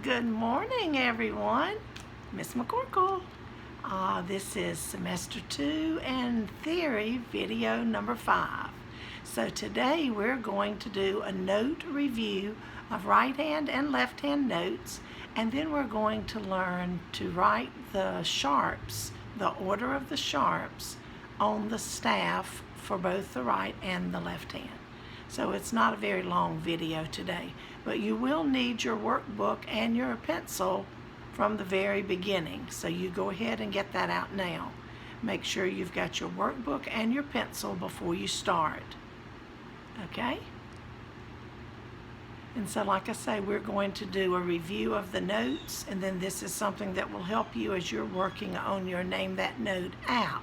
Good morning, everyone. Miss McCorkle. This is semester 2 and theory video number 5. So today we're going to do a note review of right hand and left hand notes, and then we're going to learn to write the sharps, the order of the sharps on the staff for both the right and the left hand. So it's not a very long video today, but you will need your workbook and your pencil from the very beginning. So you go ahead and get that out now. Make sure you've got your workbook and your pencil before you start. Okay? And so like I say, we're going to do a review of the notes, and then this is something that will help you as you're working on your Name That Note app,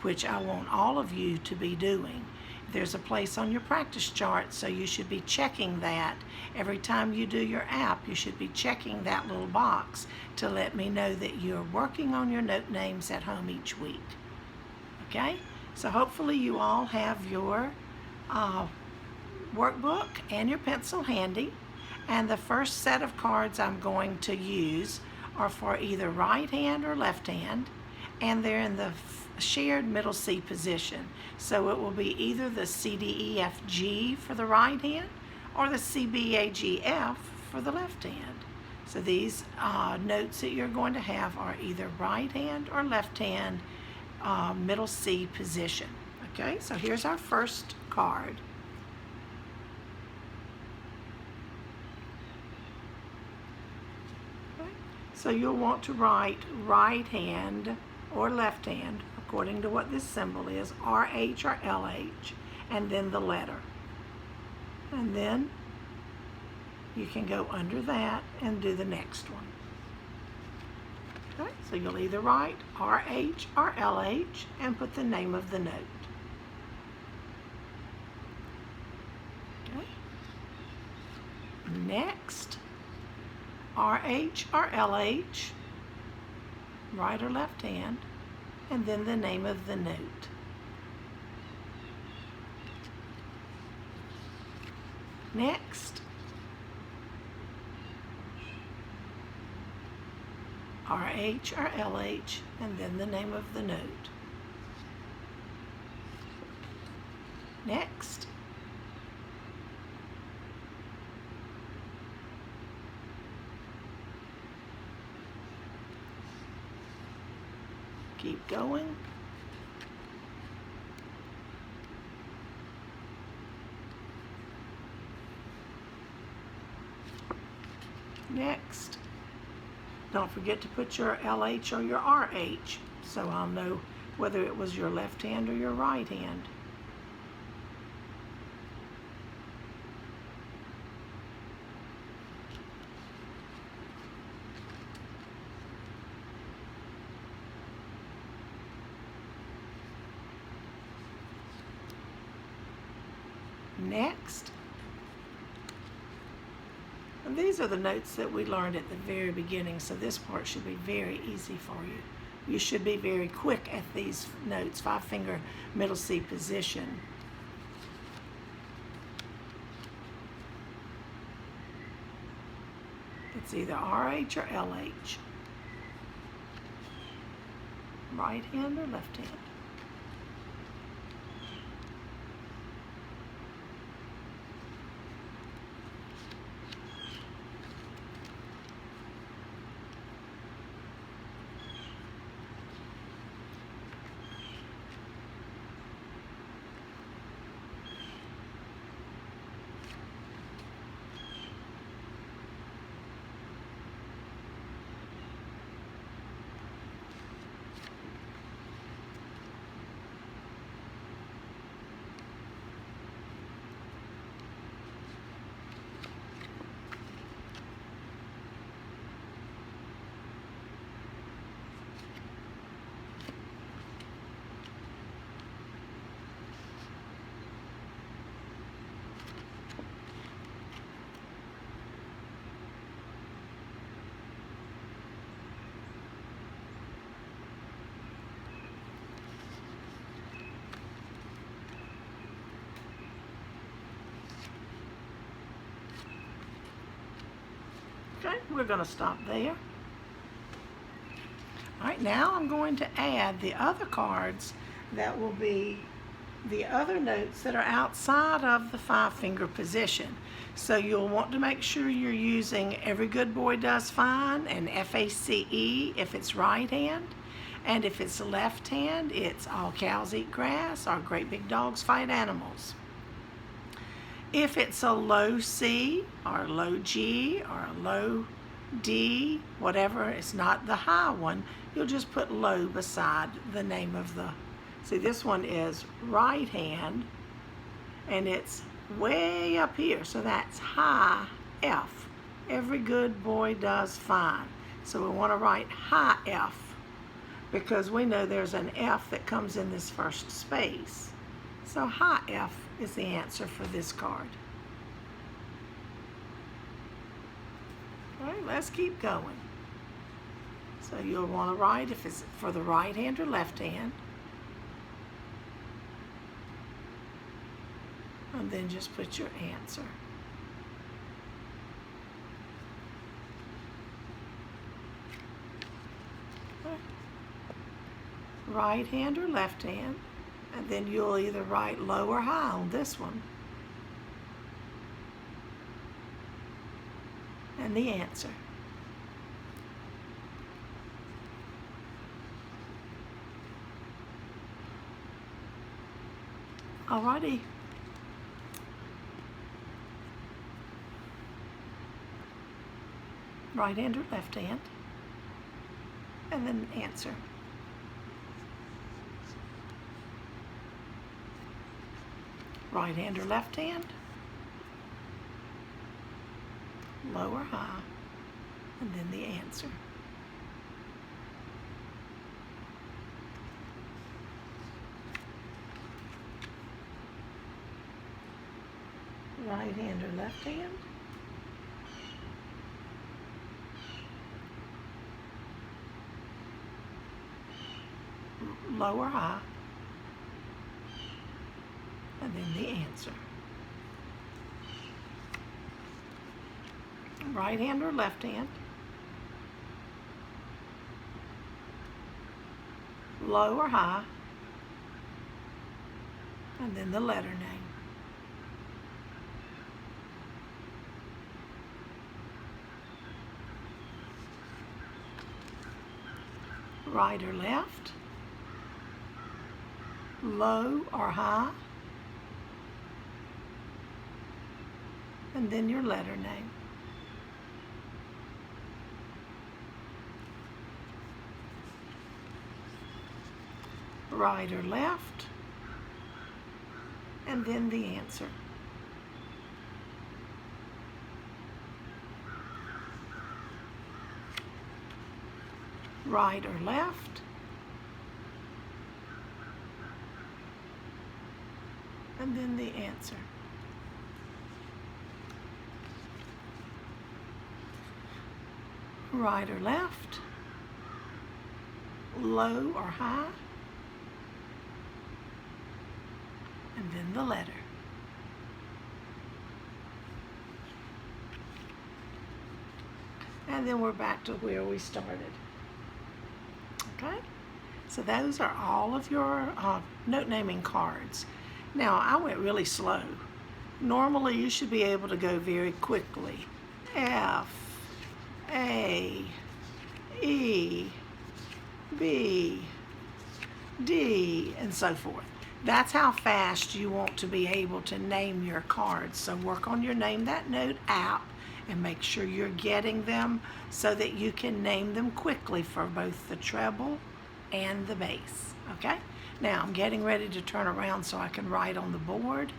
which I want all of you to be doing. There's a place on your practice chart, so you should be checking that. Every time you do your app, you should be checking that little box to let me know that you're working on your note names at home each week. Okay? So hopefully you all have your workbook and your pencil handy. And the first set of cards I'm going to use are for either right hand or left hand, and they're in the shared middle C position. So it will be either the C, D, E, F, G for the right hand or the C, B, A, G, F for the left hand. So these notes that you're going to have are either right hand or left hand middle C position. Okay, so here's our first card. Okay. So you'll want to write right hand or left hand, according to what this symbol is, RH or LH, and then the letter. And then you can go under that and do the next one. Okay, so you'll either write RH or LH and put the name of the note. Okay. Next, RH or LH, right or left hand, and then the name of the note. Next, RH or LH, and then the name of the note. Next, keep going. Next, don't forget to put your LH or your RH, so I'll know whether it was your left hand or your right hand. Next, and these are the notes that we learned at the very beginning, so this part should be very easy for you. You should be very quick at these notes, 5-finger middle C position. It's either RH or LH, right hand or left hand. Okay, we're going to stop there. All right, now I'm going to add the other cards that will be the other notes that are outside of the 5-finger position. So you'll want to make sure you're using Every Good Boy Does Fine and FACE if it's right hand. And if it's left hand, it's All Cows Eat Grass or Great Big Dogs Fight Animals. If it's a low C or a low G or a low D, whatever, it's not the high one, you'll just put low beside the name of the. See, this one is right hand, and it's way up here, so that's high F. Every good boy does fine. So we want to write high F, because we know there's an F that comes in this first space. So high F is the answer for this card. All right, let's keep going. So you'll want to write if it's for the right hand or left hand. And then just put your answer. Okay. Right hand or left hand, and then you'll either write low or high on this one. And the answer. Alrighty. Right hand or left hand, and then answer. Right hand or left hand, low or high, and then the answer. Right hand or left hand, low or high, and then the answer. Right hand or left hand, low or high, and then the letter name. Right or left, low or high, and then your letter name. Right or left, and then the answer. Right or left, and then the answer. Right or left, low or high, and then the letter. And then we're back to where we started. Okay? So those are all of your note naming cards. Now, I went really slow. Normally, you should be able to go very quickly. F, A, E, B, D, and so forth. That's how fast you want to be able to name your cards. So work on your Name That Note app and make sure you're getting them so that you can name them quickly for both the treble and the bass. Okay? Now I'm getting ready to turn around so I can write on the board.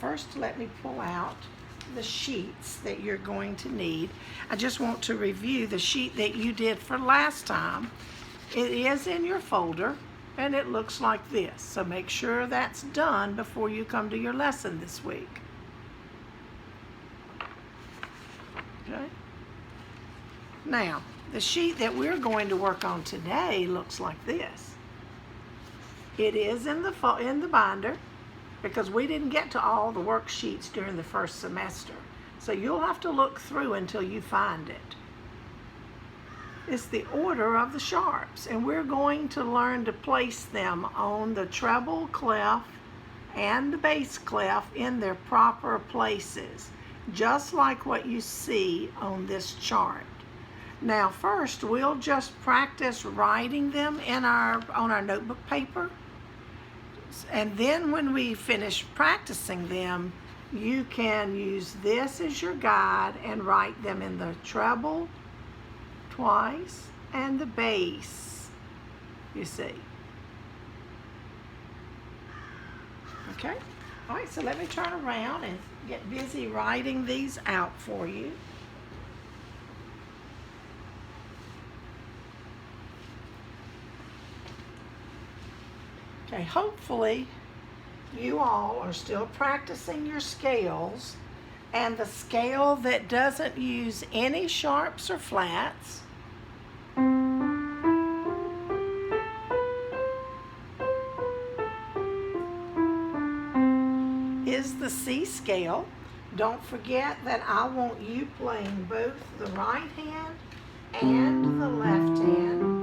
First, let me pull out the sheets that you're going to need. I just want to review the sheet that you did for last time. It is in your folder and it looks like this. So make sure that's done before you come to your lesson this week. Okay. Now, the sheet that we're going to work on today looks like this. It is in the binder because we didn't get to all the worksheets during the first semester. So you'll have to look through until you find it. It's the order of the sharps, and we're going to learn to place them on the treble clef and the bass clef in their proper places, just like what you see on this chart. Now first we'll just practice writing them on our notebook paper, and then when we finish practicing them, you can use this as your guide and write them in the treble twice and the bass, you see. Okay, all right, so let me turn around and get busy writing these out for you. Okay, hopefully you all are still practicing your scales, and the scale that doesn't use any sharps or flats is the C scale. Don't forget that I want you playing both the right hand and the left hand.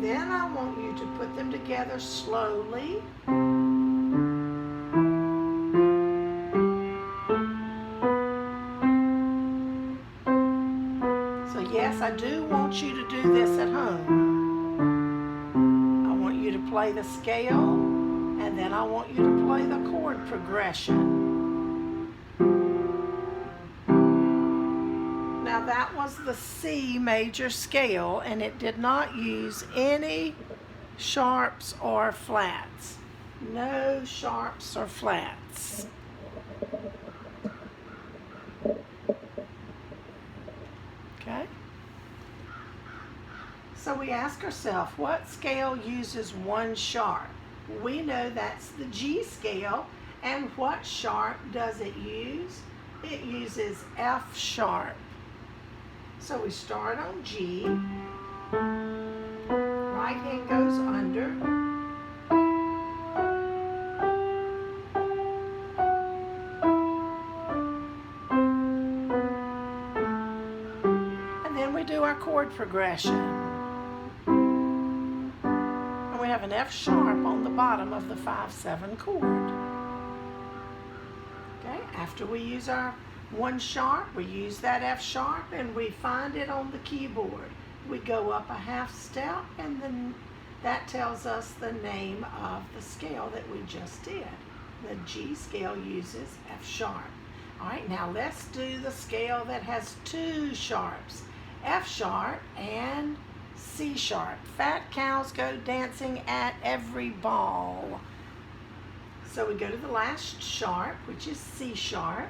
Then I want you to put them together slowly. So yes, I do want you to do this at home. Play the scale, and then I want you to play the chord progression. Now that was the C major scale, and it did not use any sharps or flats. No sharps or flats. Okay? So we ask ourselves, what scale uses one sharp? We know that's the G scale, and what sharp does it use? It uses F sharp. So we start on G, right hand goes under, and then we do our chord progression. We have an F sharp on the bottom of the 5/7 chord. Okay, after we use our one sharp, we use that F sharp and we find it on the keyboard. We go up a half step, and then that tells us the name of the scale that we just did. The G scale uses F sharp. All right, now let's do the scale that has two sharps, F sharp and C sharp. Fat cows go dancing at every ball. So we go to the last sharp, which is C sharp.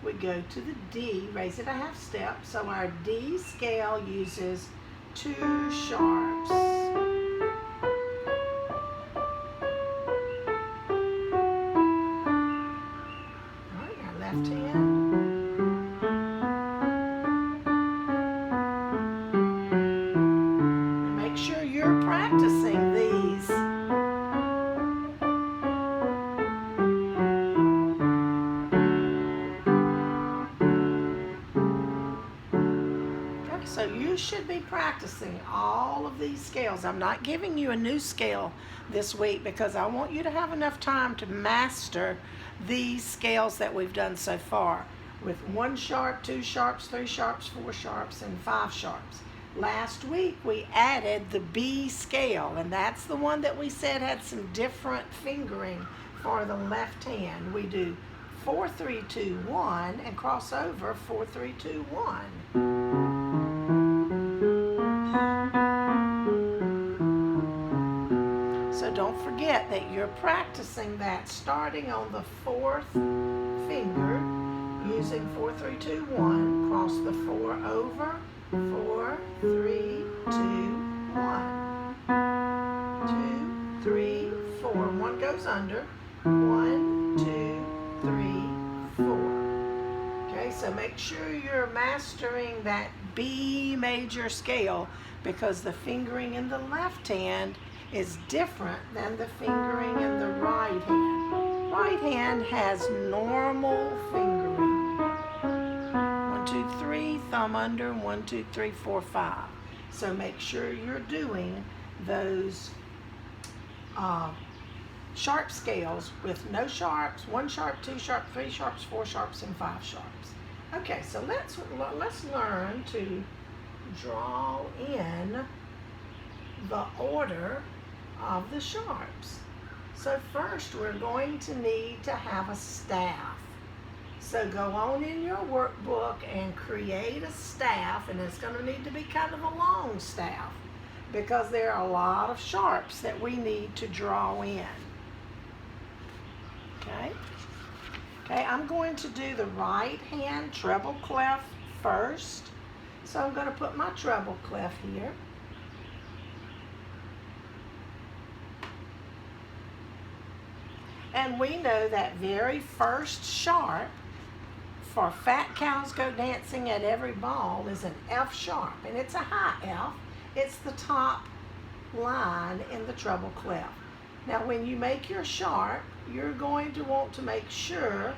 We go to the D, raise it a half step. So our D scale uses two sharps. All right, our left hand. Practicing these. Okay, so you should be practicing all of these scales. I'm not giving you a new scale this week because I want you to have enough time to master these scales that we've done so far, with one sharp, two sharps, three sharps, four sharps, and five sharps. Last week we added the B scale, and that's the one that we said had some different fingering for the left hand. We do 4, 3, 2, 1 and cross over 4, 3, 2, 1. So don't forget that you're practicing that starting on the 4th finger using 4, 3, 2, 1, cross the 4 over, 4, 3, 2, 1. 2, 3, 4. One goes under. 1, 2, 3, 4. Okay, so make sure you're mastering that B major scale, because the fingering in the left hand is different than the fingering in the right hand. Right hand has normal fingering. 1, 2, 3, thumb under, 1, 2, 3, 4, 5. So make sure you're doing those sharp scales with no sharps, 1 sharp, 2 sharp, 3 sharps, 4 sharps, and 5 sharps. Okay, so let's learn to draw in the order of the sharps. So first we're going to need to have a staff. So go on in your workbook and create a staff, and it's going to need to be kind of a long staff because there are a lot of sharps that we need to draw in. Okay, I'm going to do the right hand treble clef first. So I'm going to put my treble clef here. And we know that very first sharp for Fat Cows Go Dancing at Every Ball is an F sharp, and it's a high F. It's the top line in the treble clef. Now when you make your sharp, you're going to want to make sure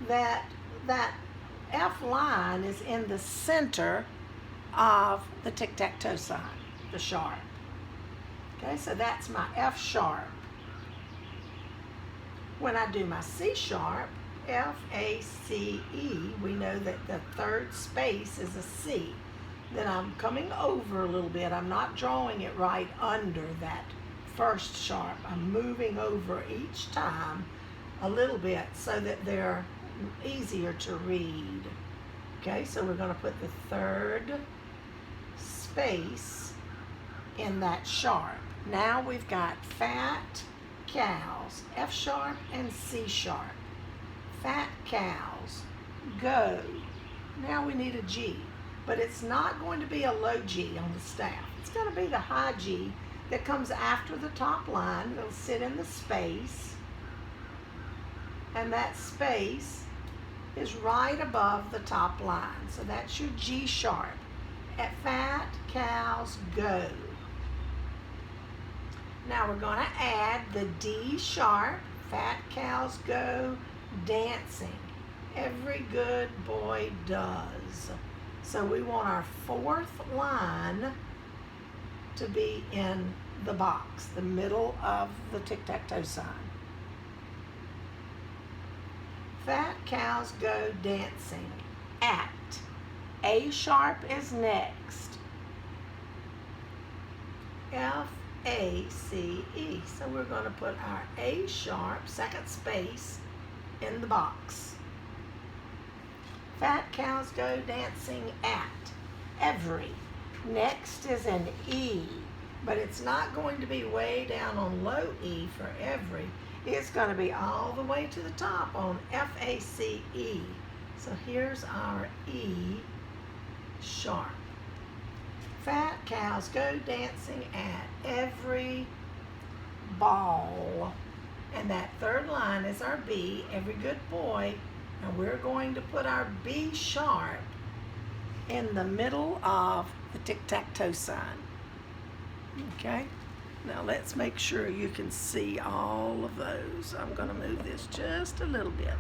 that that F line is in the center of the tic-tac-toe sign, the sharp. Okay, so that's my F sharp. When I do my C sharp, F-A-C-E, we know that the third space is a C. Then I'm coming over a little bit. I'm not drawing it right under that first sharp. I'm moving over each time a little bit so that they're easier to read. Okay, so we're going to put the third space in that sharp. Now we've got Fat Cows, F sharp and C sharp. Fat Cows, go. Now we need a G, but it's not going to be a low G on the staff. It's going to be the high G that comes after the top line. It'll sit in the space, and that space is right above the top line. So that's your G sharp. At Fat Cows, go. Now we're going to add the D sharp. Fat Cows Go Dancing. Every good boy does. So we want our fourth line to be in the box, the middle of the tic-tac-toe sign. Fat Cows Go Dancing. At. A sharp is next. F-A-C-E. So we're going to put our A sharp, second space, in the box. Fat Cows Go Dancing at. Every. Next is an E, but it's not going to be way down on low E for every. It's going to be all the way to the top on F-A-C-E. So here's our E sharp. Fat Cows Go Dancing at every ball. And that third line is our B, every good boy. And we're going to put our B sharp in the middle of the tic-tac-toe sign. Okay? Now let's make sure you can see all of those. I'm going to move this just a little bit.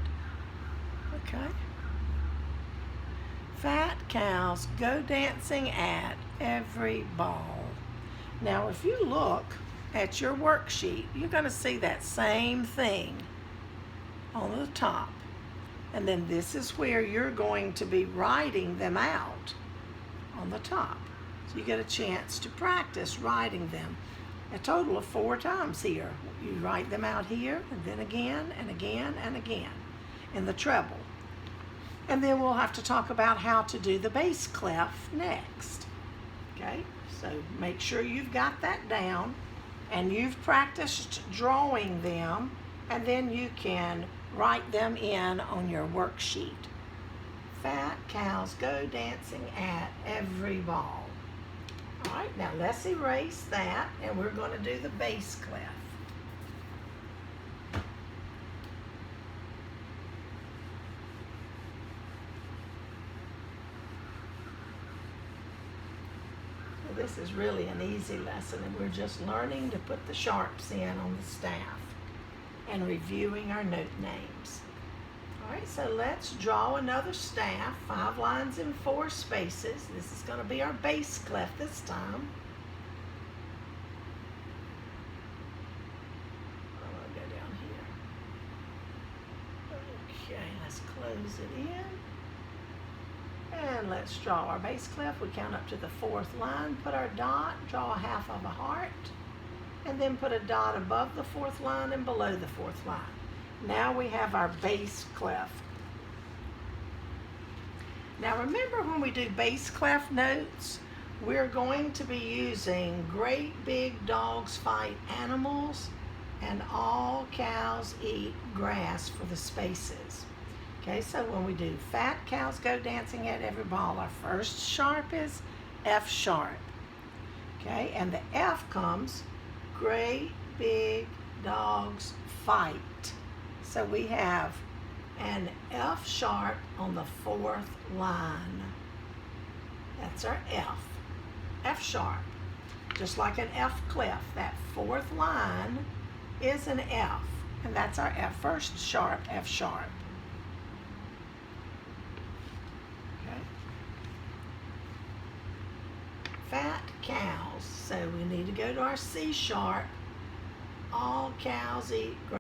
Okay? Fat Cows Go Dancing at every ball. Now if you look at your worksheet, you're going to see that same thing on the top. And then this is where you're going to be writing them out on the top. So you get a chance to practice writing them a total of 4 times here. You write them out here, and then again, and again, and again in the treble. And then we'll have to talk about how to do the bass clef next. Okay, so make sure you've got that down and you've practiced drawing them, and then you can write them in on your worksheet. Fat Cows Go Dancing at every ball. All right, now let's erase that, and we're going to do the bass clef. So this is really an easy lesson, and we're just learning to put the sharps in on the staff and reviewing our note names. All right, so let's draw another staff, 5 lines and 4 spaces. This is going to be our bass clef this time. I'm going to go down here. Okay, let's close it in. And let's draw our bass clef. We count up to the 4th line, put our dot, draw a half of a heart, and then put a dot above the 4th line and below the 4th line. Now we have our bass clef. Now remember, when we do bass clef notes, we're going to be using Great Big Dogs Fight Animals and All Cows Eat Grass for the spaces. Okay, so when we do Fat Cows Go Dancing at Every Ball, our first sharp is F sharp. Okay, and the F comes Great Big Dogs Fight. So we have an F sharp on the 4th line. That's our F. F sharp. Just like an F clef, that 4th line is an F. And that's our F, first sharp, F sharp. Okay. Fat cows. So we need to go to our C sharp. All cows eat grass.